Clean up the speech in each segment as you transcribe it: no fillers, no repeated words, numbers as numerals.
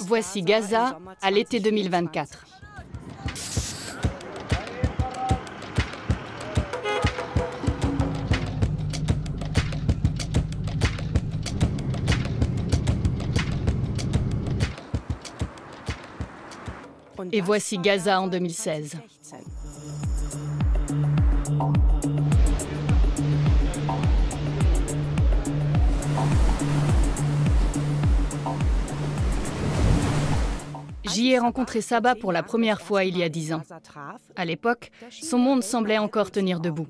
Voici Gaza à l'été 2024. Et voici Gaza en 2016. J'y ai rencontré Saba pour la première fois il y a 10 ans. À l'époque, son monde semblait encore tenir debout,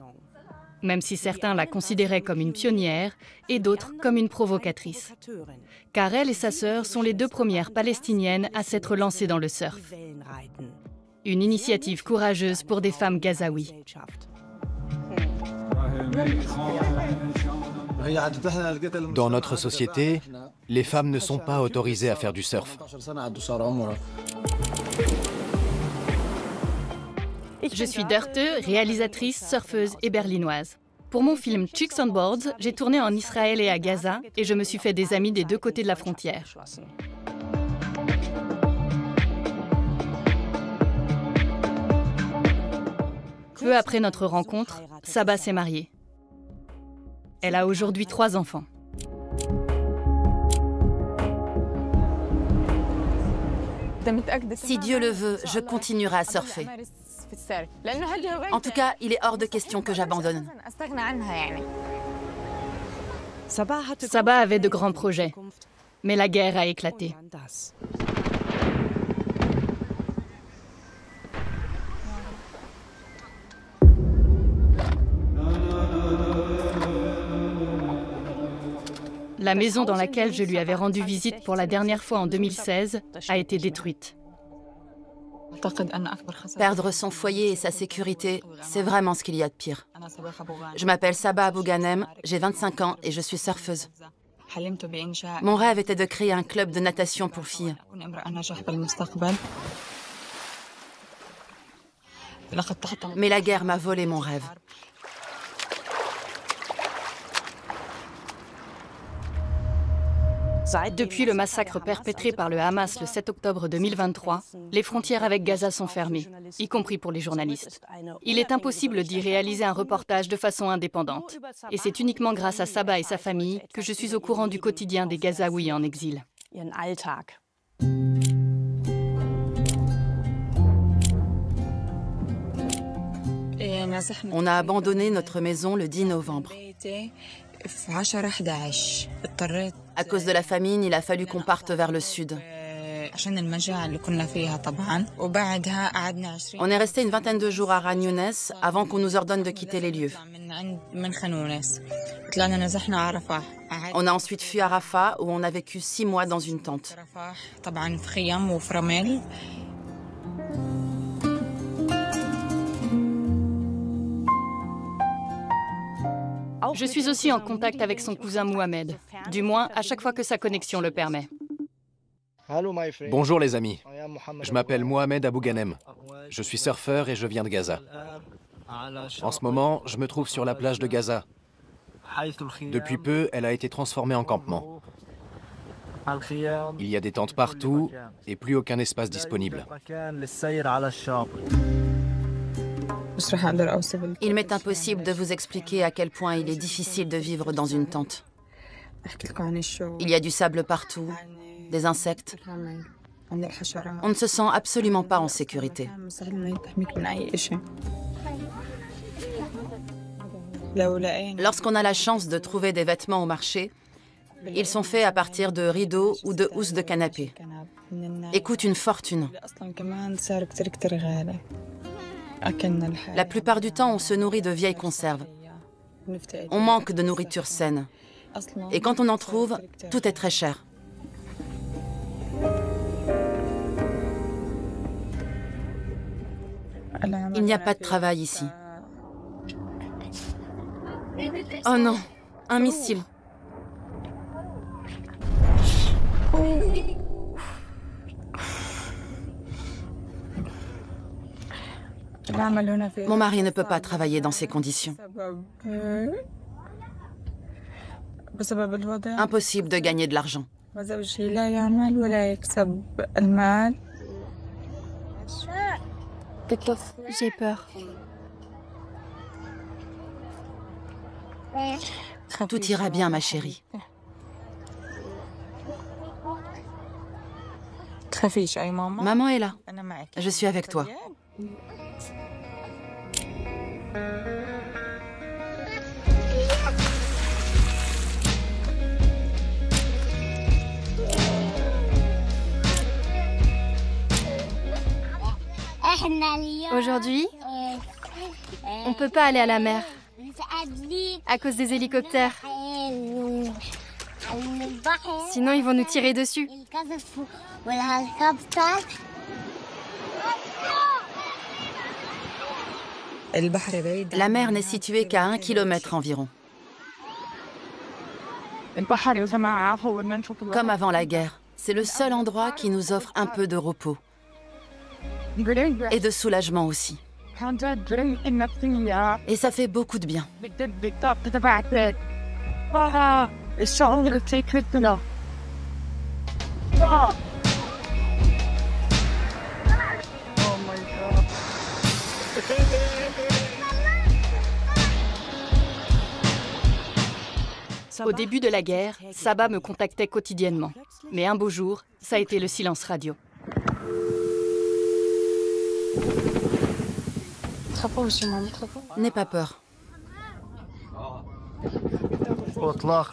même si certains la considéraient comme une pionnière et d'autres comme une provocatrice. Car elle et sa sœur sont les deux premières palestiniennes à s'être lancées dans le surf. Une initiative courageuse pour des femmes gazaouis. Dans notre société, les femmes ne sont pas autorisées à faire du surf. Je suis Dörte, réalisatrice, surfeuse et berlinoise. Pour mon film Chicks on Boards, j'ai tourné en Israël et à Gaza et je me suis fait des amis des deux côtés de la frontière. Peu après notre rencontre, Saba s'est mariée. Elle a aujourd'hui 3 enfants. Si Dieu le veut, je continuerai à surfer. En tout cas, il est hors de question que j'abandonne. Saba avait de grands projets, mais la guerre a éclaté. La maison dans laquelle je lui avais rendu visite pour la dernière fois en 2016 a été détruite. Perdre son foyer et sa sécurité, c'est vraiment ce qu'il y a de pire. Je m'appelle Saba Abou-Ghanem, j'ai 25 ans et je suis surfeuse. Mon rêve était de créer un club de natation pour filles. Mais la guerre m'a volé mon rêve. Depuis le massacre perpétré par le Hamas le 7 octobre 2023, les frontières avec Gaza sont fermées, y compris pour les journalistes. Il est impossible d'y réaliser un reportage de façon indépendante. Et c'est uniquement grâce à Saba et sa famille que je suis au courant du quotidien des Gazaouis en exil. On a abandonné notre maison le 10 novembre. À cause de la famine, il a fallu qu'on parte vers le sud. On est resté une vingtaine de jours à Khan Younes avant qu'on nous ordonne de quitter les lieux. On a ensuite fui à Rafah où on a vécu 6 mois dans une tente. Je suis aussi en contact avec son cousin Mohamed, du moins à chaque fois que sa connexion le permet. Bonjour les amis, je m'appelle Mohamed Abou-Ghanem. Je suis surfeur et je viens de Gaza. En ce moment, je me trouve sur la plage de Gaza. Depuis peu, elle a été transformée en campement. Il y a des tentes partout et plus aucun espace disponible. Il m'est impossible de vous expliquer à quel point il est difficile de vivre dans une tente. Il y a du sable partout, des insectes. On ne se sent absolument pas en sécurité. Lorsqu'on a la chance de trouver des vêtements au marché, ils sont faits à partir de rideaux ou de housses de canapé et coûtent une fortune. La plupart du temps, on se nourrit de vieilles conserves. On manque de nourriture saine. Et quand on en trouve, tout est très cher. Il n'y a pas de travail ici. Oh non, un missile. Mon mari ne peut pas travailler dans ces conditions. Impossible de gagner de l'argent. J'ai peur. Tout ira bien, ma chérie. Maman est là. Je suis avec toi. Aujourd'hui, on peut pas aller à la mer à cause des hélicoptères. Sinon, ils vont nous tirer dessus. La mer n'est située qu'à 1 kilomètre environ. Comme avant la guerre, c'est le seul endroit qui nous offre un peu de repos. Et de soulagement aussi. Et ça fait beaucoup de bien. Au début de la guerre, Saba me contactait quotidiennement. Mais un beau jour, ça a été le silence radio. N'aie pas peur.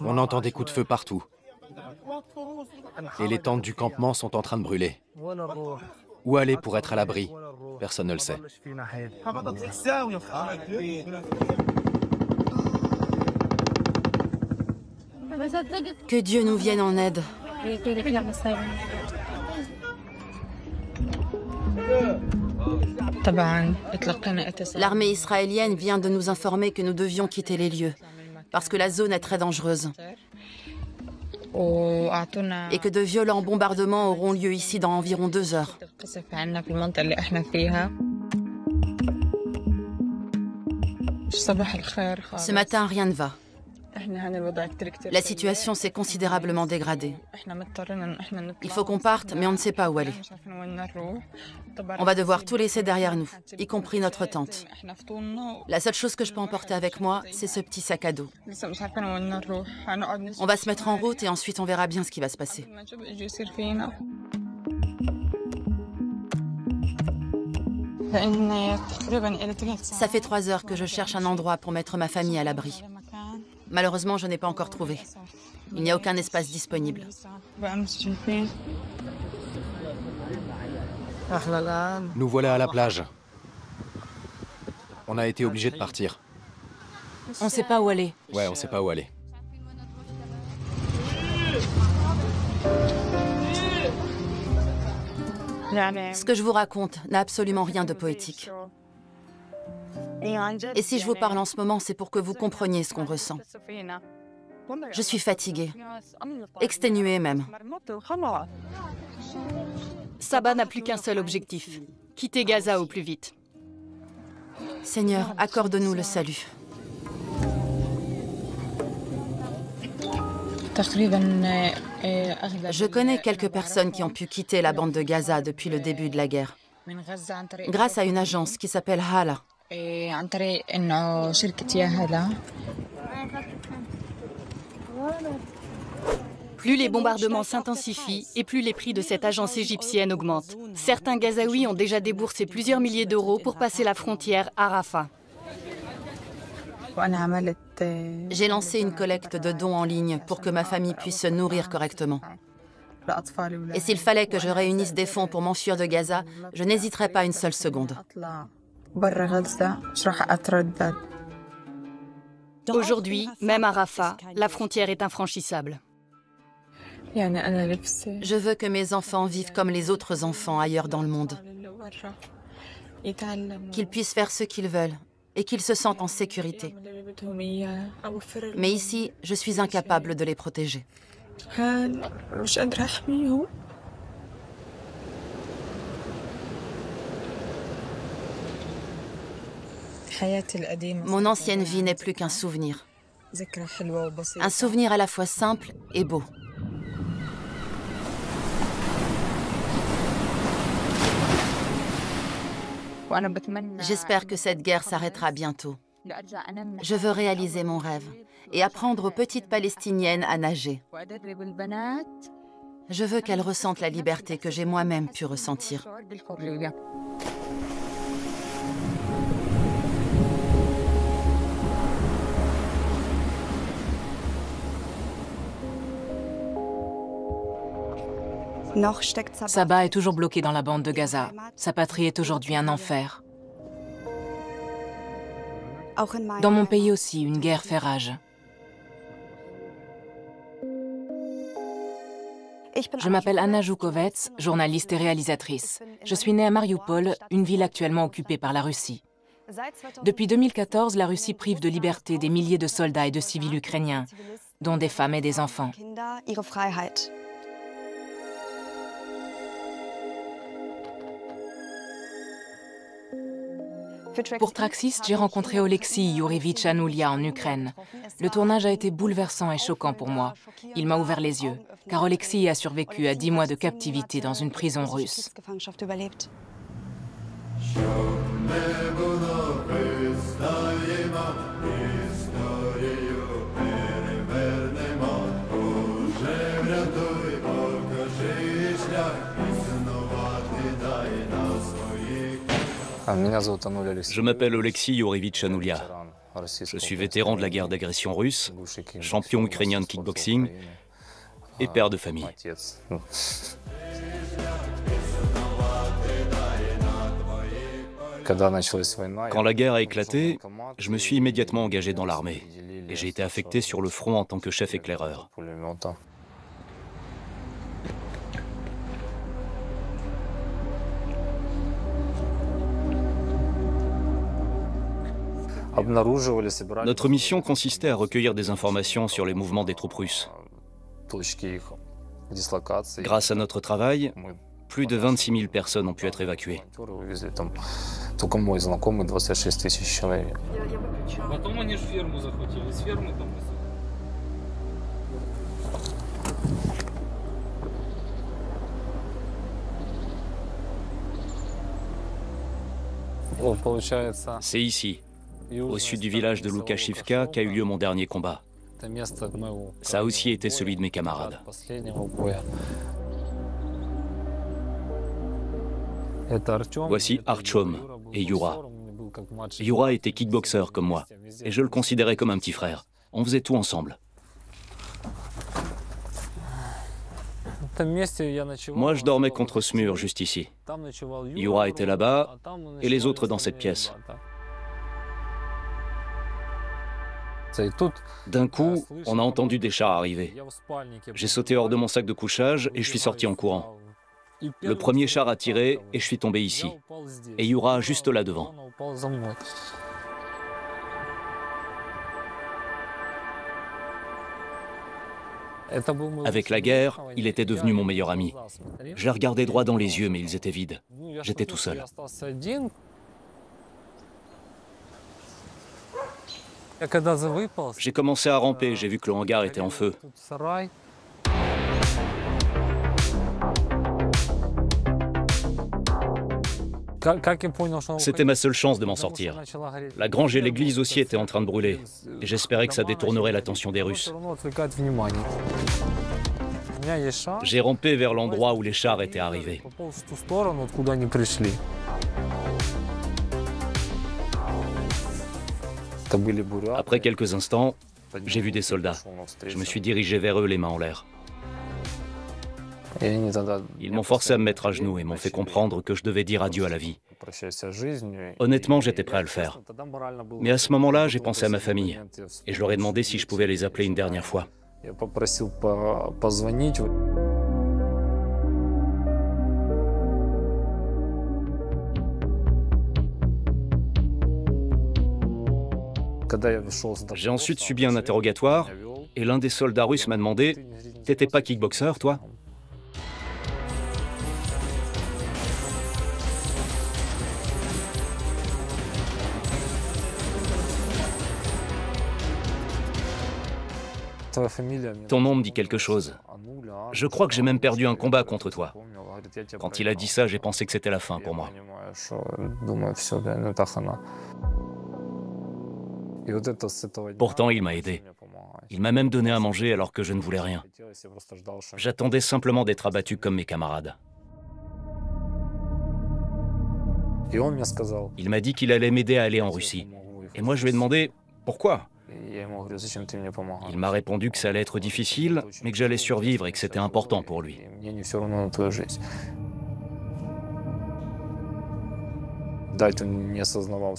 On entend des coups de feu partout. Et les tentes du campement sont en train de brûler. Où aller pour être à l'abri? Personne ne le sait. Que Dieu nous vienne en aide. L'armée israélienne vient de nous informer que nous devions quitter les lieux, parce que la zone est très dangereuse. Et que de violents bombardements auront lieu ici dans environ 2 heures. Ce matin, rien ne va. La situation s'est considérablement dégradée. Il faut qu'on parte, mais on ne sait pas où aller. On va devoir tout laisser derrière nous, y compris notre tente. La seule chose que je peux emporter avec moi, c'est ce petit sac à dos. On va se mettre en route et ensuite on verra bien ce qui va se passer. Ça fait 3 heures que je cherche un endroit pour mettre ma famille à l'abri. Malheureusement, je n'ai pas encore trouvé. Il n'y a aucun espace disponible. Nous voilà à la plage. On a été obligés de partir. On ne sait pas où aller. Ouais, on ne sait pas où aller. Ce que je vous raconte n'a absolument rien de poétique. Et si je vous parle en ce moment, c'est pour que vous compreniez ce qu'on ressent. Je suis fatiguée, exténuée même. Saba n'a plus qu'un seul objectif, quitter Gaza au plus vite. Seigneur, accorde-nous le salut. Je connais quelques personnes qui ont pu quitter la bande de Gaza depuis le début de la guerre, grâce à une agence qui s'appelle Hala. Plus les bombardements s'intensifient et plus les prix de cette agence égyptienne augmentent. Certains Gazaouis ont déjà déboursé plusieurs milliers d'euros pour passer la frontière à Rafah. J'ai lancé une collecte de dons en ligne pour que ma famille puisse se nourrir correctement. Et s'il fallait que je réunisse des fonds pour m'enfuir de Gaza, je n'hésiterais pas une seule seconde. Aujourd'hui, même à Rafah, la frontière est infranchissable. Je veux que mes enfants vivent comme les autres enfants ailleurs dans le monde. Qu'ils puissent faire ce qu'ils veulent et qu'ils se sentent en sécurité. Mais ici, je suis incapable de les protéger. Mon ancienne vie n'est plus qu'un souvenir. Un souvenir à la fois simple et beau. J'espère que cette guerre s'arrêtera bientôt. Je veux réaliser mon rêve et apprendre aux petites Palestiniennes à nager. Je veux qu'elles ressentent la liberté que j'ai moi-même pu ressentir. Saba est toujours bloqué dans la bande de Gaza. Sa patrie est aujourd'hui un enfer. Dans mon pays aussi, une guerre fait rage. Je m'appelle Anna Joukovets, journaliste et réalisatrice. Je suis née à Mariupol, une ville actuellement occupée par la Russie. Depuis 2014, la Russie prive de liberté des milliers de soldats et de civils ukrainiens, dont des femmes et des enfants. Pour Traxis, j'ai rencontré Oleksiy Yurievitch Anoulia en Ukraine. Le tournage a été bouleversant et choquant pour moi. Il m'a ouvert les yeux, car Oleksiy a survécu à 10 mois de captivité dans une prison russe. Je m'appelle Oleksiy Yurievitch Anoulia. Je suis vétéran de la guerre d'agression russe, champion ukrainien de kickboxing et père de famille. Quand la guerre a éclaté, je me suis immédiatement engagé dans l'armée et j'ai été affecté sur le front en tant que chef éclaireur. Notre mission consistait à recueillir des informations sur les mouvements des troupes russes. Grâce à notre travail, plus de 26 000 personnes ont pu être évacuées. C'est ici, au sud du village de Lukashivka, qu'a eu lieu mon dernier combat. Ça a aussi été celui de mes camarades. Voici Artyom et Yura. Yura était kickboxer comme moi, et je le considérais comme un petit frère. On faisait tout ensemble. Moi, je dormais contre ce mur, juste ici. Yura était là-bas, et les autres dans cette pièce. D'un coup, on a entendu des chars arriver. J'ai sauté hors de mon sac de couchage et je suis sorti en courant. Le premier char a tiré et je suis tombé ici. Et Yura juste là devant. Avec la guerre, il était devenu mon meilleur ami. Je les regardais droit dans les yeux, mais ils étaient vides. J'étais tout seul. J'ai commencé à ramper, j'ai vu que le hangar était en feu. C'était ma seule chance de m'en sortir. La grange et l'église aussi étaient en train de brûler. Et j'espérais que ça détournerait l'attention des Russes. J'ai rampé vers l'endroit où les chars étaient arrivés. Après quelques instants, j'ai vu des soldats. Je me suis dirigé vers eux les mains en l'air. Ils m'ont forcé à me mettre à genoux et m'ont fait comprendre que je devais dire adieu à la vie. Honnêtement, j'étais prêt à le faire. Mais à ce moment-là, j'ai pensé à ma famille et je leur ai demandé si je pouvais les appeler une dernière fois. J'ai ensuite subi un interrogatoire et l'un des soldats russes m'a demandé « T'étais pas kickboxer, toi ?» Ton nom me dit quelque chose. Je crois que j'ai même perdu un combat contre toi. Quand il a dit ça, j'ai pensé que c'était la fin pour moi. Pourtant, il m'a aidé. Il m'a même donné à manger alors que je ne voulais rien. J'attendais simplement d'être abattu comme mes camarades. Il m'a dit qu'il allait m'aider à aller en Russie. Et moi, je lui ai demandé « Pourquoi ?» Il m'a répondu que ça allait être difficile, mais que j'allais survivre et que c'était important pour lui.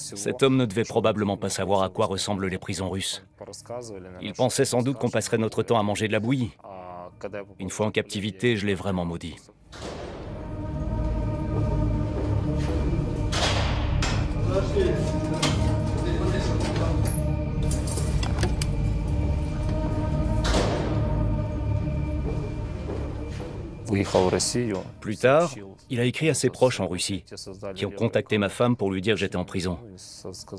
Cet homme ne devait probablement pas savoir à quoi ressemblent les prisons russes. Il pensait sans doute qu'on passerait notre temps à manger de la bouillie. Une fois en captivité, je l'ai vraiment maudit. Plus tard, il a écrit à ses proches en Russie, qui ont contacté ma femme pour lui dire que j'étais en prison.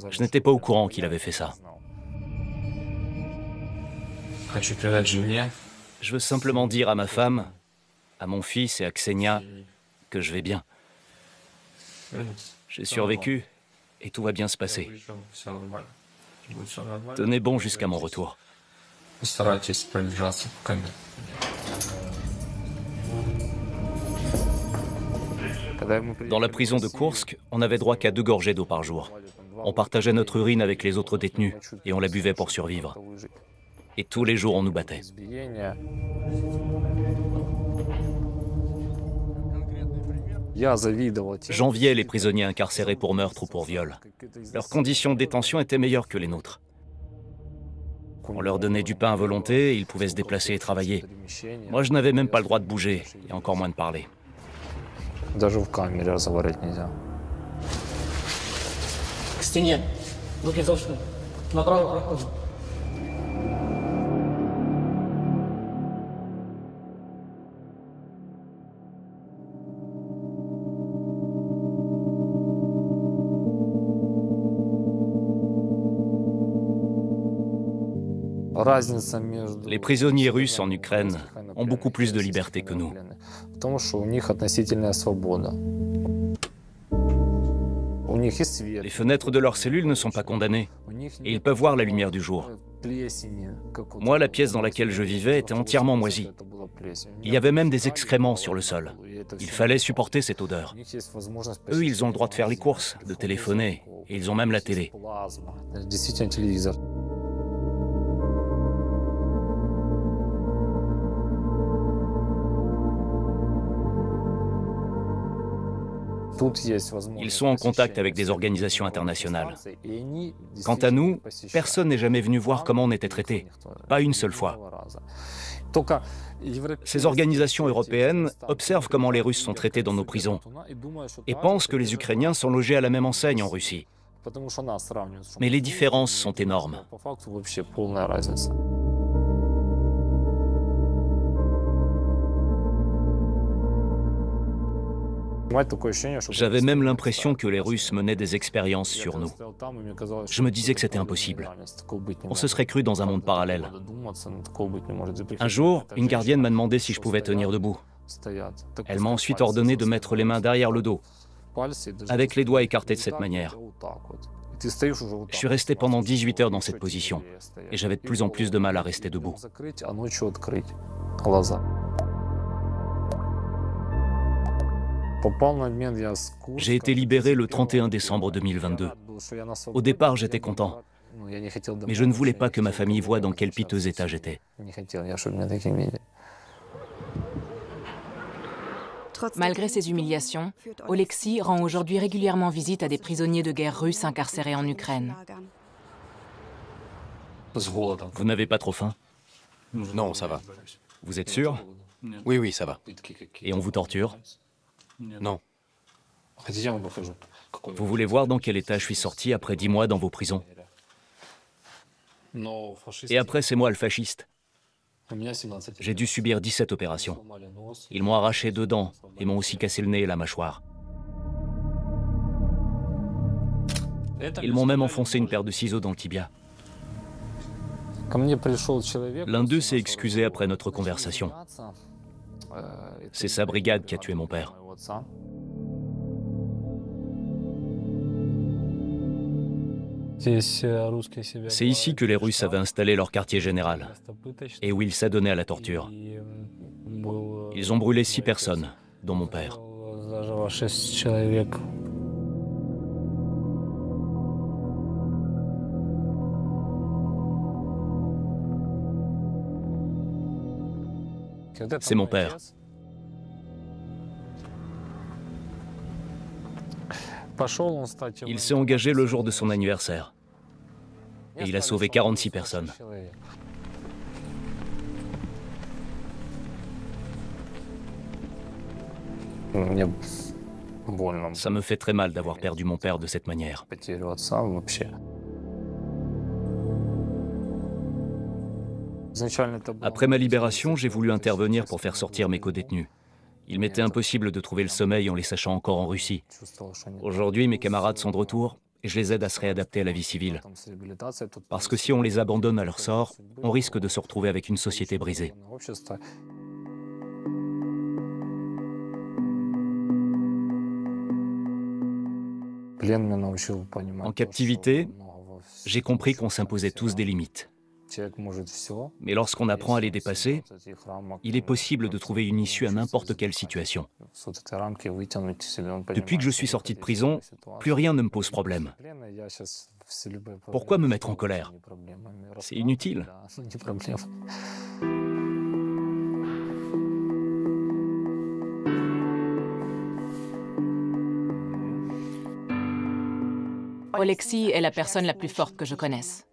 Je n'étais pas au courant qu'il avait fait ça. Je veux simplement dire à ma femme, à mon fils et à Ksenia que je vais bien. J'ai survécu et tout va bien se passer. Tenez bon jusqu'à mon retour. Dans la prison de Koursk, on n'avait droit qu'à 2 gorgées d'eau par jour. On partageait notre urine avec les autres détenus et on la buvait pour survivre. Et tous les jours, on nous battait. J'enviais les prisonniers incarcérés pour meurtre ou pour viol. Leurs conditions de détention étaient meilleures que les nôtres. On leur donnait du pain à volonté et ils pouvaient se déplacer et travailler. Moi, je n'avais même pas le droit de bouger, et encore moins de parler. Даже в камере разговаривать нельзя. К стене. Руки за что? Направо проходим. Les prisonniers russes en Ukraine ont beaucoup plus de liberté que nous. Les fenêtres de leurs cellules ne sont pas condamnées et ils peuvent voir la lumière du jour. Moi, la pièce dans laquelle je vivais était entièrement moisie. Il y avait même des excréments sur le sol. Il fallait supporter cette odeur. Eux, ils ont le droit de faire les courses, de téléphoner, et ils ont même la télé. Ils sont en contact avec des organisations internationales. Quant à nous, personne n'est jamais venu voir comment on était traité. Pas une seule fois. Ces organisations européennes observent comment les Russes sont traités dans nos prisons et pensent que les Ukrainiens sont logés à la même enseigne en Russie. Mais les différences sont énormes. J'avais même l'impression que les Russes menaient des expériences sur nous. Je me disais que c'était impossible. On se serait cru dans un monde parallèle. Un jour, une gardienne m'a demandé si je pouvais tenir debout. Elle m'a ensuite ordonné de mettre les mains derrière le dos, avec les doigts écartés de cette manière. Je suis resté pendant 18 heures dans cette position, et j'avais de plus en plus de mal à rester debout. J'ai été libéré le 31 décembre 2022. Au départ, j'étais content. Mais je ne voulais pas que ma famille voie dans quel piteux état j'étais. Malgré ces humiliations, Oleksiy rend aujourd'hui régulièrement visite à des prisonniers de guerre russes incarcérés en Ukraine. Vous n'avez pas trop faim? Non, ça va. Vous êtes sûr? Oui, oui, ça va. Et on vous torture? Non. Vous voulez voir dans quel état je suis sorti après 10 mois dans vos prisons? Et après, c'est moi le fasciste. J'ai dû subir 17 opérations. Ils m'ont arraché 2 dents et m'ont aussi cassé le nez et la mâchoire. Ils m'ont même enfoncé une paire de ciseaux dans le tibia. L'un d'eux s'est excusé après notre conversation. C'est sa brigade qui a tué mon père. C'est ici que les Russes avaient installé leur quartier général et où ils s'adonnaient à la torture. Ils ont brûlé 6 personnes, dont mon père. C'est mon père. Il s'est engagé le jour de son anniversaire. Et il a sauvé 46 personnes. Ça me fait très mal d'avoir perdu mon père de cette manière. Après ma libération, j'ai voulu intervenir pour faire sortir mes codétenus. Il m'était impossible de trouver le sommeil en les sachant encore en Russie. Aujourd'hui, mes camarades sont de retour et je les aide à se réadapter à la vie civile. Parce que si on les abandonne à leur sort, on risque de se retrouver avec une société brisée. En captivité, j'ai compris qu'on s'imposait tous des limites. Mais lorsqu'on apprend à les dépasser, il est possible de trouver une issue à n'importe quelle situation. Depuis que je suis sorti de prison, plus rien ne me pose problème. Pourquoi me mettre en colère? C'est inutile. Oleksiy est la personne la plus forte que je connaisse.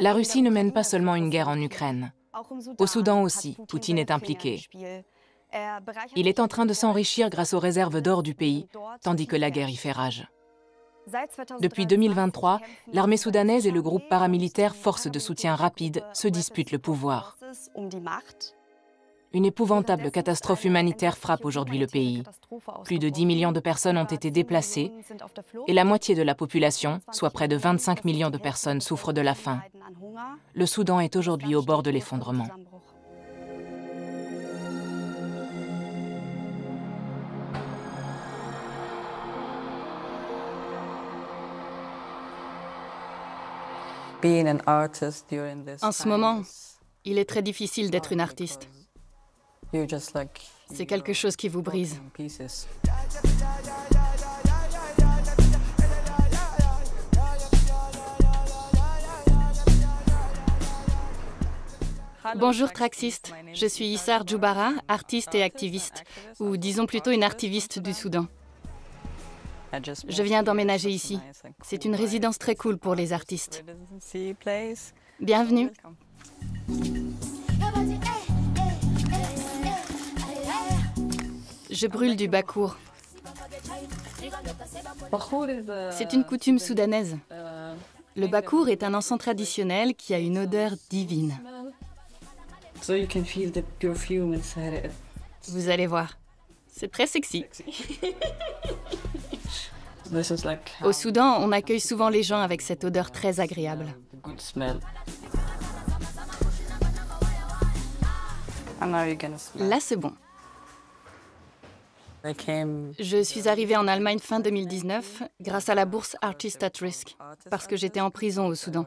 La Russie ne mène pas seulement une guerre en Ukraine. Au Soudan aussi, Poutine est impliqué. Il est en train de s'enrichir grâce aux réserves d'or du pays, tandis que la guerre y fait rage. Depuis 2023, l'armée soudanaise et le groupe paramilitaire Force de soutien rapide se disputent le pouvoir. Une épouvantable catastrophe humanitaire frappe aujourd'hui le pays. Plus de 10 millions de personnes ont été déplacées et la moitié de la population, soit près de 25 millions de personnes, souffre de la faim. Le Soudan est aujourd'hui au bord de l'effondrement. En ce moment, il est très difficile d'être une artiste. C'est quelque chose qui vous brise. Bonjour Traxiste, je suis Issar Djoubara, artiste et activiste, ou disons plutôt une artiviste du Soudan. Je viens d'emménager ici. C'est une résidence très cool pour les artistes. Bienvenue. Je brûle du bakour. C'est une coutume soudanaise. Le bakour est un encens traditionnel qui a une odeur divine. Vous allez voir, c'est très sexy. Au Soudan, on accueille souvent les gens avec cette odeur très agréable. Là, c'est bon. Je suis arrivée en Allemagne fin 2019 grâce à la bourse Artist at Risk, parce que j'étais en prison au Soudan.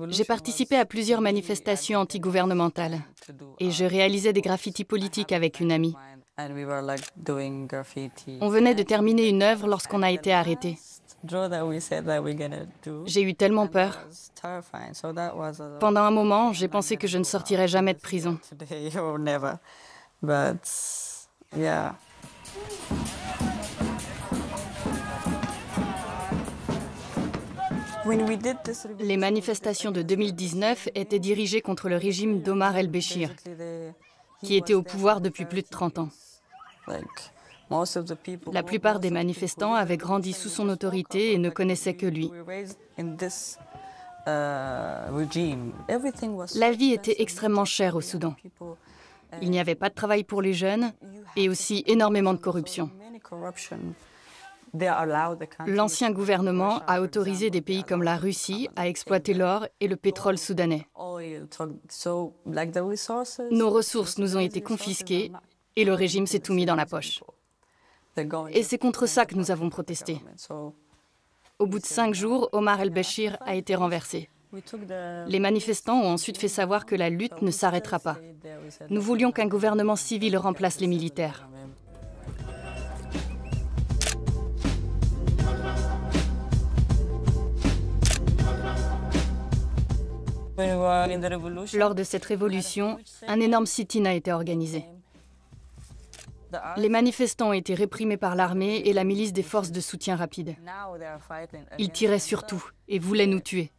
J'ai participé à plusieurs manifestations antigouvernementales et je réalisais des graffitis politiques avec une amie. On venait de terminer une œuvre lorsqu'on a été arrêtés. J'ai eu tellement peur. Pendant un moment, j'ai pensé que je ne sortirais jamais de prison. Les manifestations de 2019 étaient dirigées contre le régime d'Omar el-Béchir, qui était au pouvoir depuis plus de 30 ans. La plupart des manifestants avaient grandi sous son autorité et ne connaissaient que lui. La vie était extrêmement chère au Soudan. Il n'y avait pas de travail pour les jeunes et aussi énormément de corruption. L'ancien gouvernement a autorisé des pays comme la Russie à exploiter l'or et le pétrole soudanais. Nos ressources nous ont été confisquées et le régime s'est tout mis dans la poche. Et c'est contre ça que nous avons protesté. Au bout de 5 jours, Omar el-Béchir a été renversé. Les manifestants ont ensuite fait savoir que la lutte ne s'arrêtera pas. Nous voulions qu'un gouvernement civil remplace les militaires. Lors de cette révolution, un énorme sit-in a été organisé. Les manifestants ont été réprimés par l'armée et la milice des forces de soutien rapide. Ils tiraient sur tout et voulaient nous tuer.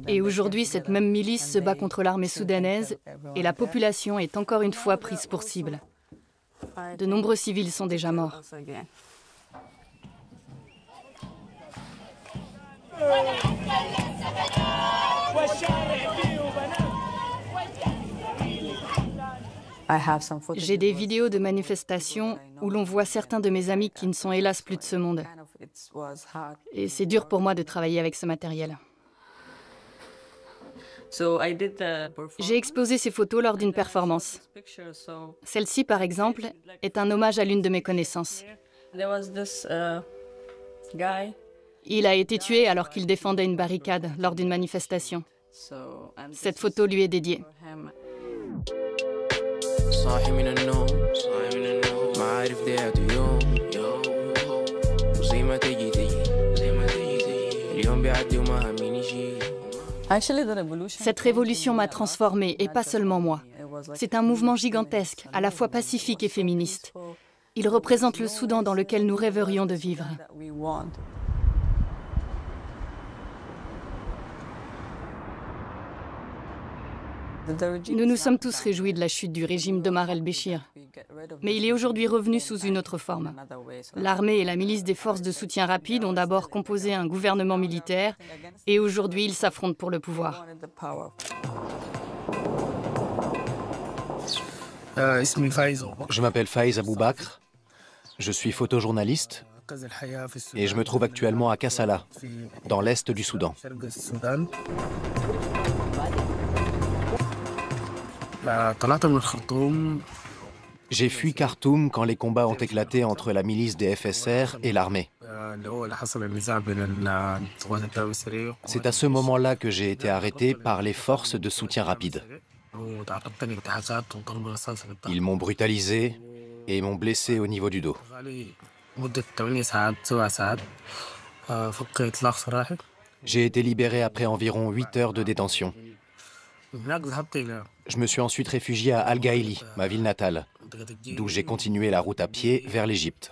Et aujourd'hui, cette même milice se bat contre l'armée soudanaise et la population est encore une fois prise pour cible. De nombreux civils sont déjà morts. J'ai des vidéos de manifestations où l'on voit certains de mes amis qui ne sont hélas plus de ce monde. Et c'est dur pour moi de travailler avec ce matériel. J'ai exposé ces photos lors d'une performance. Celle-ci, par exemple, est un hommage à l'une de mes connaissances. Il a été tué alors qu'il défendait une barricade lors d'une manifestation. Cette photo lui est dédiée. Cette révolution m'a transformée, et pas seulement moi. C'est un mouvement gigantesque, à la fois pacifique et féministe. Il représente le Soudan dans lequel nous rêverions de vivre. Nous nous sommes tous réjouis de la chute du régime d'Omar el-Béchir. Mais il est aujourd'hui revenu sous une autre forme. L'armée et la milice des forces de soutien rapide ont d'abord composé un gouvernement militaire et aujourd'hui ils s'affrontent pour le pouvoir. Je m'appelle Faiz Aboubakr, je suis photojournaliste et je me trouve actuellement à Kassala, dans l'est du Soudan. J'ai fui Khartoum quand les combats ont éclaté entre la milice des FSR et l'armée. C'est à ce moment-là que j'ai été arrêté par les forces de soutien rapide. Ils m'ont brutalisé et m'ont blessé au niveau du dos. J'ai été libéré après environ 8 heures de détention. Je me suis ensuite réfugié à Al-Gaïli, ma ville natale, d'où j'ai continué la route à pied vers l'Égypte.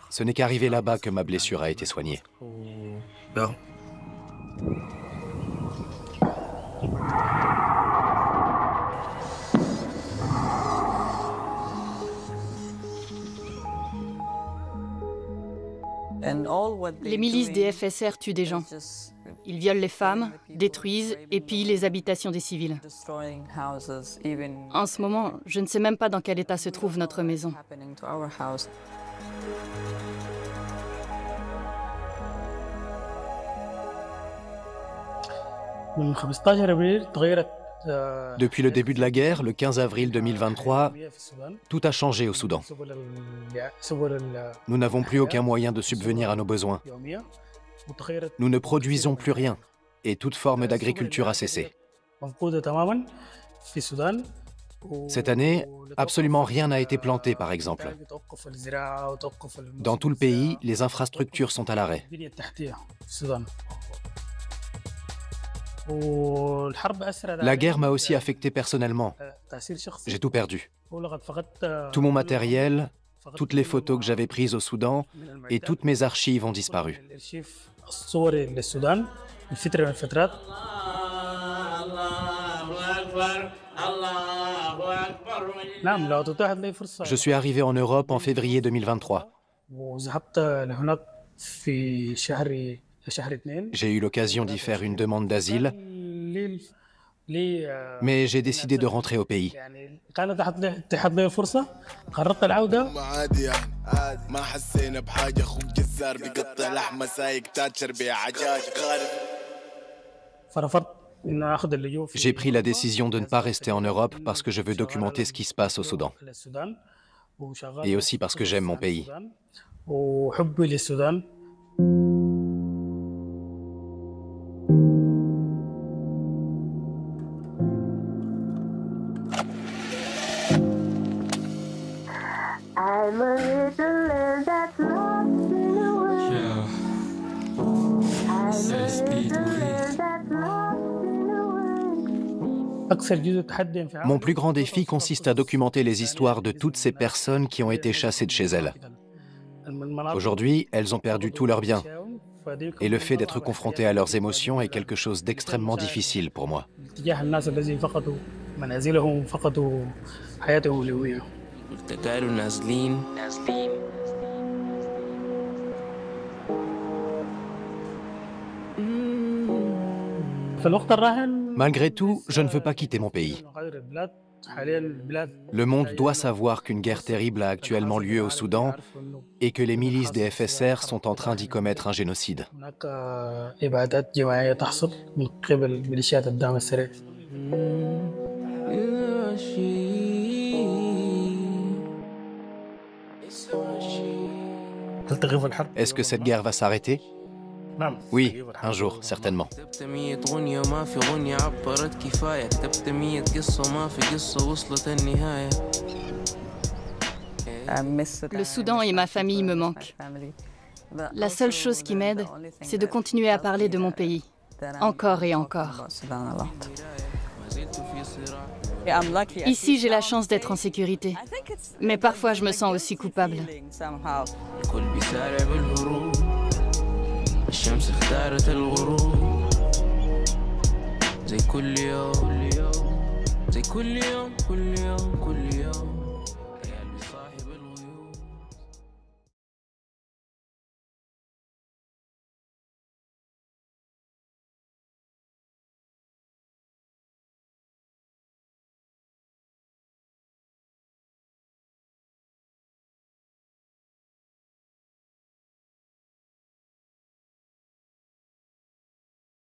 Ce n'est qu'arrivé là-bas que ma blessure a été soignée. Les milices des FSR tuent des gens. Ils violent les femmes, détruisent et pillent les habitations des civils. En ce moment, je ne sais même pas dans quel état se trouve notre maison. Depuis le début de la guerre, le 15 avril 2023, tout a changé au Soudan. Nous n'avons plus aucun moyen de subvenir à nos besoins. Nous ne produisons plus rien et toute forme d'agriculture a cessé. Cette année, absolument rien n'a été planté, par exemple. Dans tout le pays, les infrastructures sont à l'arrêt. La guerre m'a aussi affecté personnellement. J'ai tout perdu. Tout mon matériel, toutes les photos que j'avais prises au Soudan et toutes mes archives ont disparu. Je suis arrivé en Europe en février 2023. J'ai eu l'occasion d'y faire une demande d'asile Mais j'ai décidé de rentrer au pays. J'ai pris la décision de ne pas rester en Europe parce que je veux documenter ce qui se passe au Soudan. Et aussi parce que j'aime mon pays. Mon plus grand défi consiste à documenter les histoires de toutes ces personnes qui ont été chassées de chez elles. Aujourd'hui, elles ont perdu tous leurs biens. Et le fait d'être confronté à leurs émotions est quelque chose d'extrêmement difficile pour moi. Malgré tout, je ne veux pas quitter mon pays. Le monde doit savoir qu'une guerre terrible a actuellement lieu au Soudan et que les milices des FSR sont en train d'y commettre un génocide. Est-ce que cette guerre va s'arrêter? Oui, un jour, certainement. Le Soudan et ma famille me manquent. La seule chose qui m'aide, c'est de continuer à parler de mon pays, encore et encore. Ici, j'ai la chance d'être en sécurité, mais parfois je me sens aussi coupable. الشمس اختارت الغروب زي كل يوم زي كل يوم كل يوم كل يوم